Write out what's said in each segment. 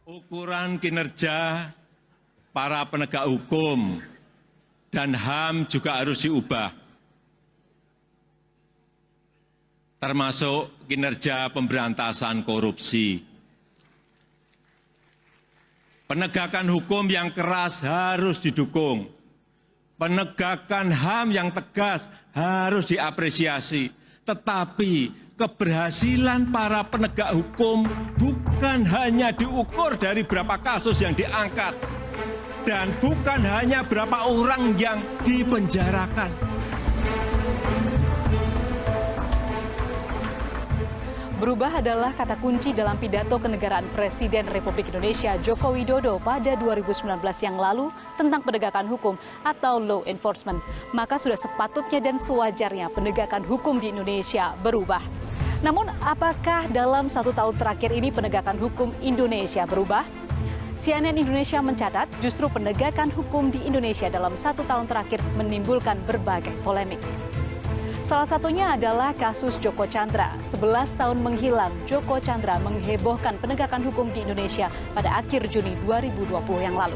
Ukuran kinerja para penegak hukum dan HAM juga harus diubah, termasuk kinerja pemberantasan korupsi. Penegakan hukum yang keras harus didukung. Penegakan HAM yang tegas harus diapresiasi. Tetapi keberhasilan para penegak hukum bukan hanya diukur dari berapa kasus yang diangkat. Dan bukan hanya berapa orang yang dipenjarakan. Berubah adalah kata kunci dalam pidato kenegaraan Presiden Republik Indonesia Joko Widodo pada 2019 yang lalu tentang penegakan hukum atau law enforcement. Maka sudah sepatutnya dan sewajarnya penegakan hukum di Indonesia berubah. Namun apakah dalam 1 tahun terakhir ini penegakan hukum Indonesia berubah? CNN Indonesia mencatat justru penegakan hukum di Indonesia dalam 1 tahun terakhir menimbulkan berbagai polemik. Salah satunya adalah kasus Joko Chandra. 11 tahun menghilang, Joko Chandra menghebohkan penegakan hukum di Indonesia pada akhir Juni 2020 yang lalu.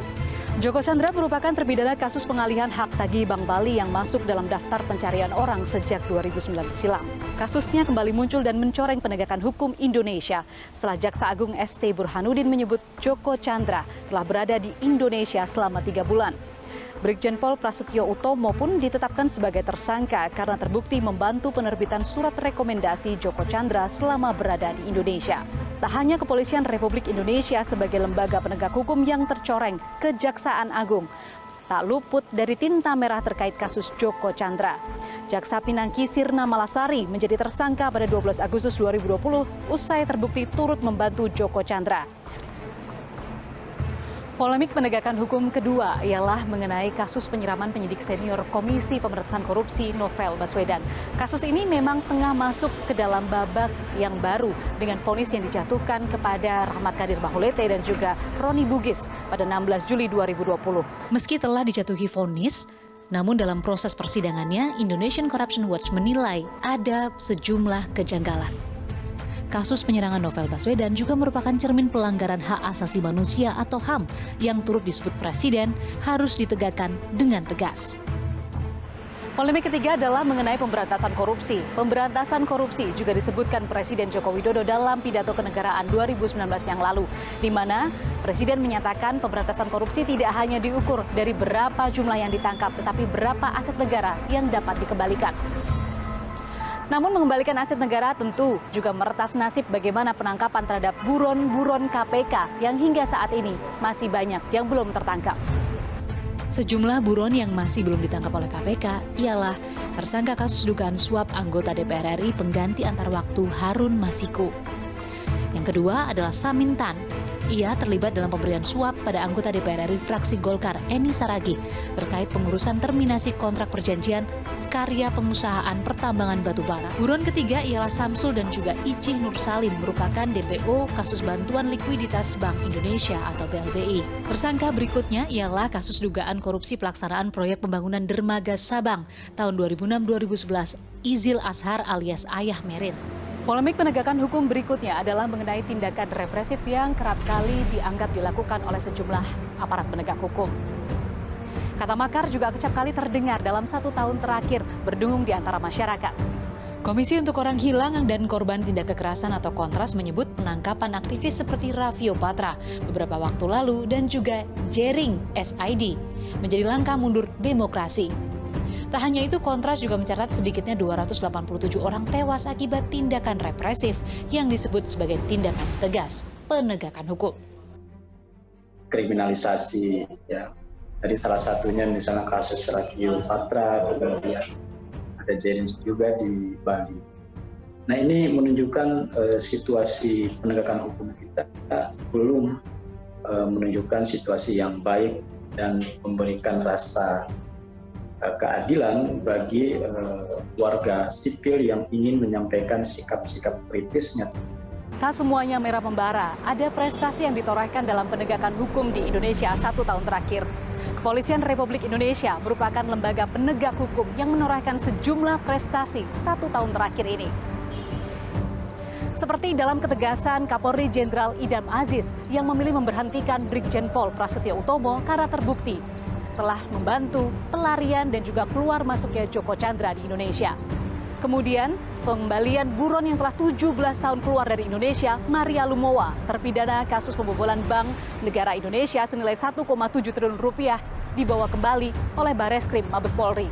Joko Chandra merupakan terpidana kasus pengalihan hak tagih Bank Bali yang masuk dalam daftar pencarian orang sejak 2009 silam. Kasusnya kembali muncul dan mencoreng penegakan hukum Indonesia setelah Jaksa Agung ST Burhanuddin menyebut Joko Chandra telah berada di Indonesia selama 3 bulan. Brigjen Pol Prasetyo Utomo pun ditetapkan sebagai tersangka karena terbukti membantu penerbitan surat rekomendasi Joko Chandra selama berada di Indonesia. Tak hanya Kepolisian Republik Indonesia sebagai lembaga penegak hukum yang tercoreng, Kejaksaan Agung tak luput dari tinta merah terkait kasus Joko Chandra. Jaksa Pinangki Sirna Malasari menjadi tersangka pada 12 Agustus 2020 usai terbukti turut membantu Joko Chandra. Polemik penegakan hukum kedua ialah mengenai kasus penyiraman penyidik senior Komisi Pemberantasan Korupsi Novel Baswedan. Kasus ini memang tengah masuk ke dalam babak yang baru dengan vonis yang dijatuhkan kepada Rahmat Kadir Mahulete dan juga Roni Bugis pada 16 Juli 2020. Meski telah dijatuhi vonis, namun dalam proses persidangannya Indonesian Corruption Watch menilai ada sejumlah kejanggalan. Kasus penyerangan Novel Baswedan juga merupakan cermin pelanggaran hak asasi manusia atau HAM yang turut disebut Presiden harus ditegakkan dengan tegas. Polemik ketiga adalah mengenai pemberantasan korupsi. Pemberantasan korupsi juga disebutkan Presiden Joko Widodo dalam pidato kenegaraan 2019 yang lalu, di mana Presiden menyatakan pemberantasan korupsi tidak hanya diukur dari berapa jumlah yang ditangkap, tetapi berapa aset negara yang dapat dikembalikan. Namun mengembalikan aset negara tentu juga meretas nasib bagaimana penangkapan terhadap buron-buron KPK yang hingga saat ini masih banyak yang belum tertangkap. Sejumlah buron yang masih belum ditangkap oleh KPK ialah tersangka kasus dugaan suap anggota DPR RI pengganti antar waktu Harun Masiku. Yang kedua adalah Samin Tan. Ia terlibat dalam pemberian suap pada anggota DPR RI fraksi Golkar Eni Saragih terkait pengurusan terminasi kontrak perjanjian karya pengusahaan pertambangan batubara. Buron ketiga ialah Samsul dan juga Icih Nur Salim merupakan DPO kasus bantuan likuiditas Bank Indonesia atau BLBI. Tersangka berikutnya ialah kasus dugaan korupsi pelaksanaan proyek pembangunan dermaga Sabang tahun 2006-2011 Izil Ashar alias Ayah Merin. Polemik penegakan hukum berikutnya adalah mengenai tindakan represif yang kerap kali dianggap dilakukan oleh sejumlah aparat penegak hukum. Kata makar juga acap kali terdengar dalam 1 tahun terakhir berdengung di antara masyarakat. Komisi untuk Orang Hilang dan Korban Tindak Kekerasan atau Kontras menyebut penangkapan aktivis seperti Raffio Patra beberapa waktu lalu dan juga Jering SID menjadi langkah mundur demokrasi. Tak hanya itu, Kontras juga mencatat sedikitnya 287 orang tewas akibat tindakan represif yang disebut sebagai tindakan tegas penegakan hukum. Kriminalisasi, ya. Dari salah satunya misalnya kasus Raffio Patra, kemudian ada Jens juga di Bali. Nah ini menunjukkan situasi penegakan hukum kita belum menunjukkan situasi yang baik dan memberikan rasa keadilan bagi warga sipil yang ingin menyampaikan sikap-sikap kritisnya. Tak semuanya merah membara, ada prestasi yang ditorehkan dalam penegakan hukum di Indonesia 1 tahun terakhir. Kepolisian Republik Indonesia merupakan lembaga penegak hukum yang menorehkan sejumlah prestasi 1 tahun terakhir ini. Seperti dalam ketegasan Kapolri Jenderal Idam Aziz yang memilih memberhentikan Brigjen Pol Prasetyo Utomo karena terbukti telah membantu pelarian dan juga keluar masuknya Joko Chandra di Indonesia. Kemudian, pengembalian buron yang telah 17 tahun keluar dari Indonesia, Maria Lumowa, terpidana kasus pembobolan Bank Negara Indonesia senilai 1,7 triliun rupiah, dibawa kembali oleh Bareskrim Mabes Polri.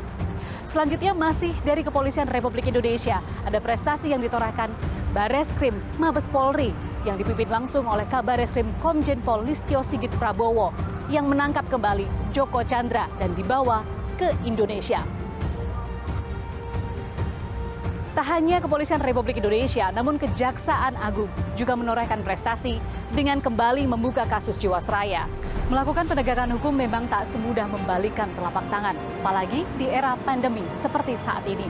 Selanjutnya masih dari Kepolisian Republik Indonesia, ada prestasi yang ditorahkan Bareskrim Mabes Polri yang dipimpin langsung oleh Kabareskrim Komjen Pol Listio Sigit Prabowo yang menangkap kembali Joko Chandra dan dibawa ke Indonesia. Tak hanya Kepolisian Republik Indonesia, namun Kejaksaan Agung juga menorehkan prestasi dengan kembali membuka kasus Jiwasraya. Melakukan penegakan hukum memang tak semudah membalikan telapak tangan, apalagi di era pandemi seperti saat ini.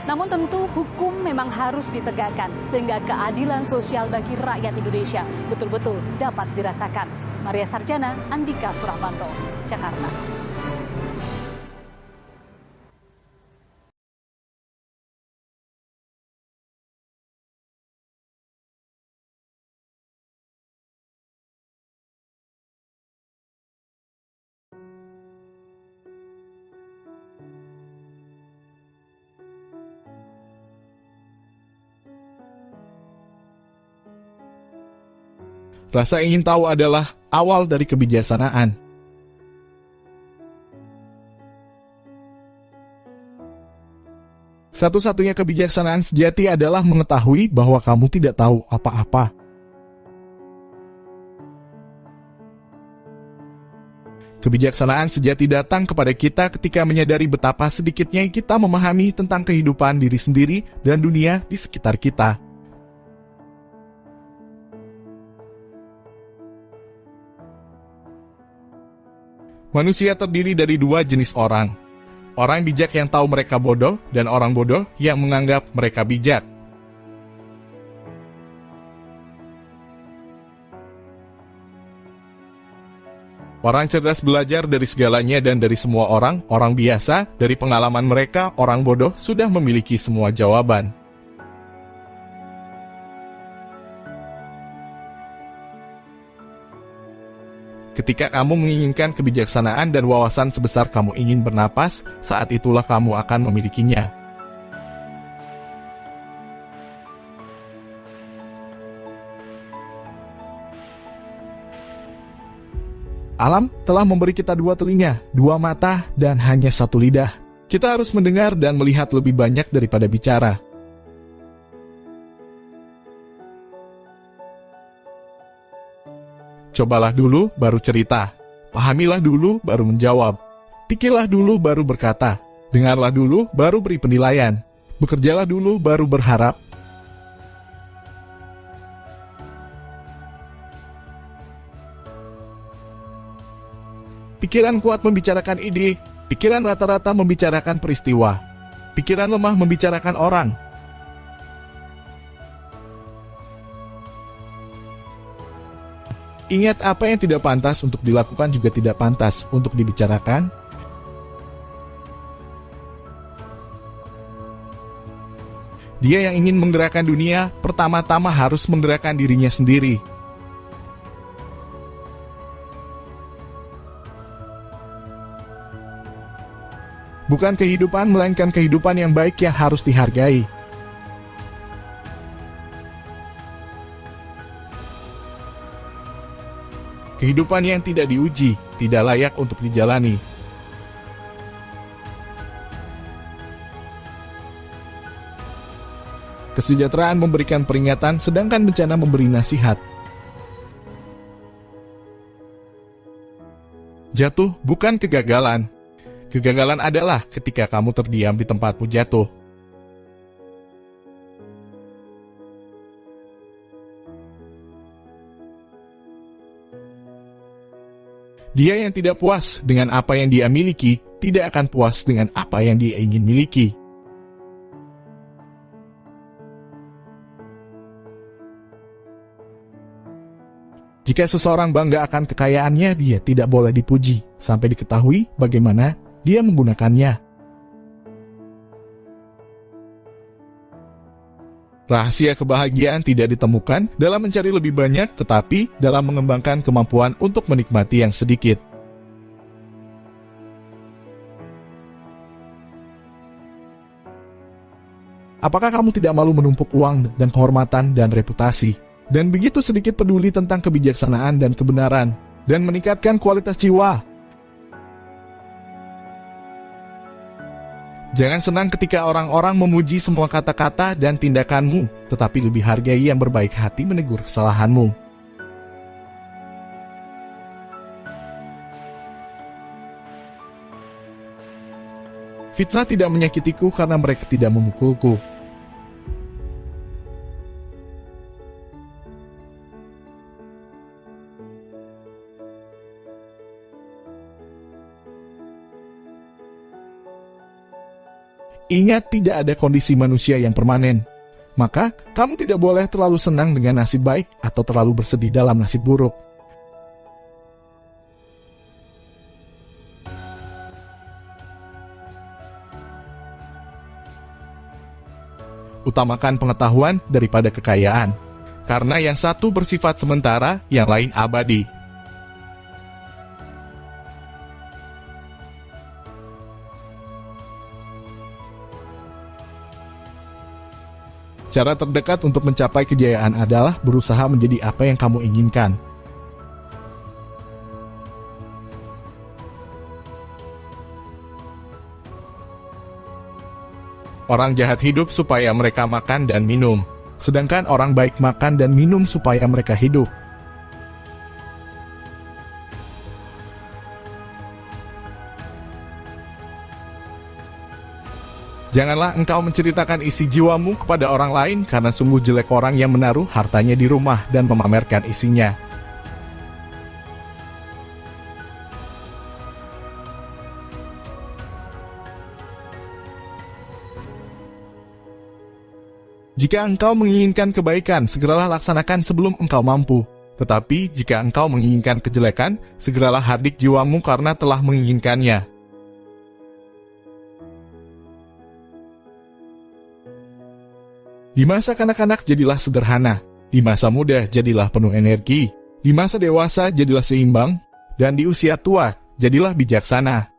Namun tentu hukum memang harus ditegakkan sehingga keadilan sosial bagi rakyat Indonesia betul-betul dapat dirasakan. Maria Sarjana, Andika Suramanto, Jakarta. Rasa ingin tahu adalah awal dari kebijaksanaan. Satu-satunya kebijaksanaan sejati adalah mengetahui bahwa kamu tidak tahu apa-apa. Kebijaksanaan sejati datang kepada kita ketika menyadari betapa sedikitnya kita memahami tentang kehidupan diri sendiri dan dunia di sekitar kita. Manusia terdiri dari dua jenis orang. Orang bijak yang tahu mereka bodoh, dan orang bodoh yang menganggap mereka bijak. Orang cerdas belajar dari segalanya dan dari semua orang biasa, dari pengalaman mereka, orang bodoh sudah memiliki semua jawaban. Ketika kamu menginginkan kebijaksanaan dan wawasan sebesar kamu ingin bernapas, saat itulah kamu akan memilikinya. Alam telah memberi kita dua telinga, dua mata, dan hanya satu lidah. Kita harus mendengar dan melihat lebih banyak daripada bicara. Cobalah dulu, baru cerita. Pahamilah dulu, baru menjawab. Pikirlah dulu, baru berkata. Dengarlah dulu, baru beri penilaian. Bekerjalah dulu, baru berharap. Pikiran kuat membicarakan ide. Pikiran rata-rata membicarakan peristiwa. Pikiran lemah membicarakan orang. Ingat, apa yang tidak pantas untuk dilakukan juga tidak pantas untuk dibicarakan. Dia yang ingin menggerakkan dunia, pertama-tama harus menggerakkan dirinya sendiri. Bukan kehidupan, melainkan kehidupan yang baik yang harus dihargai. Kehidupan yang tidak diuji, tidak layak untuk dijalani. Kesejahteraan memberikan peringatan, sedangkan bencana memberi nasihat. Jatuh bukan kegagalan. Kegagalan adalah ketika kamu terdiam di tempatmu jatuh. Dia yang tidak puas dengan apa yang dia miliki, tidak akan puas dengan apa yang dia ingin miliki. Jika seseorang bangga akan kekayaannya, dia tidak boleh dipuji, sampai diketahui bagaimana dia menggunakannya. Rahasia kebahagiaan tidak ditemukan dalam mencari lebih banyak, tetapi dalam mengembangkan kemampuan untuk menikmati yang sedikit. Apakah kamu tidak malu menumpuk uang dan kehormatan dan reputasi, dan begitu sedikit peduli tentang kebijaksanaan dan kebenaran, dan meningkatkan kualitas jiwa? Jangan senang ketika orang-orang memuji semua kata-kata dan tindakanmu, tetapi lebih hargai yang berbaik hati menegur kesalahanmu. Fitnah tidak menyakitiku karena mereka tidak memukulku. Ingat, tidak ada kondisi manusia yang permanen. Maka, kamu tidak boleh terlalu senang dengan nasib baik atau terlalu bersedih dalam nasib buruk. Utamakan pengetahuan daripada kekayaan, karena yang satu bersifat sementara, yang lain abadi. Cara terdekat untuk mencapai kejayaan adalah berusaha menjadi apa yang kamu inginkan. Orang jahat hidup supaya mereka makan dan minum, sedangkan orang baik makan dan minum supaya mereka hidup. Janganlah engkau menceritakan isi jiwamu kepada orang lain, karena sungguh jelek orang yang menaruh hartanya di rumah dan memamerkan isinya. Jika engkau menginginkan kebaikan, segeralah laksanakan sebelum engkau mampu. Tetapi jika engkau menginginkan kejelekan, segeralah hardik jiwamu karena telah menginginkannya. Di masa kanak-kanak jadilah sederhana, di masa muda jadilah penuh energi, di masa dewasa jadilah seimbang, dan di usia tua jadilah bijaksana.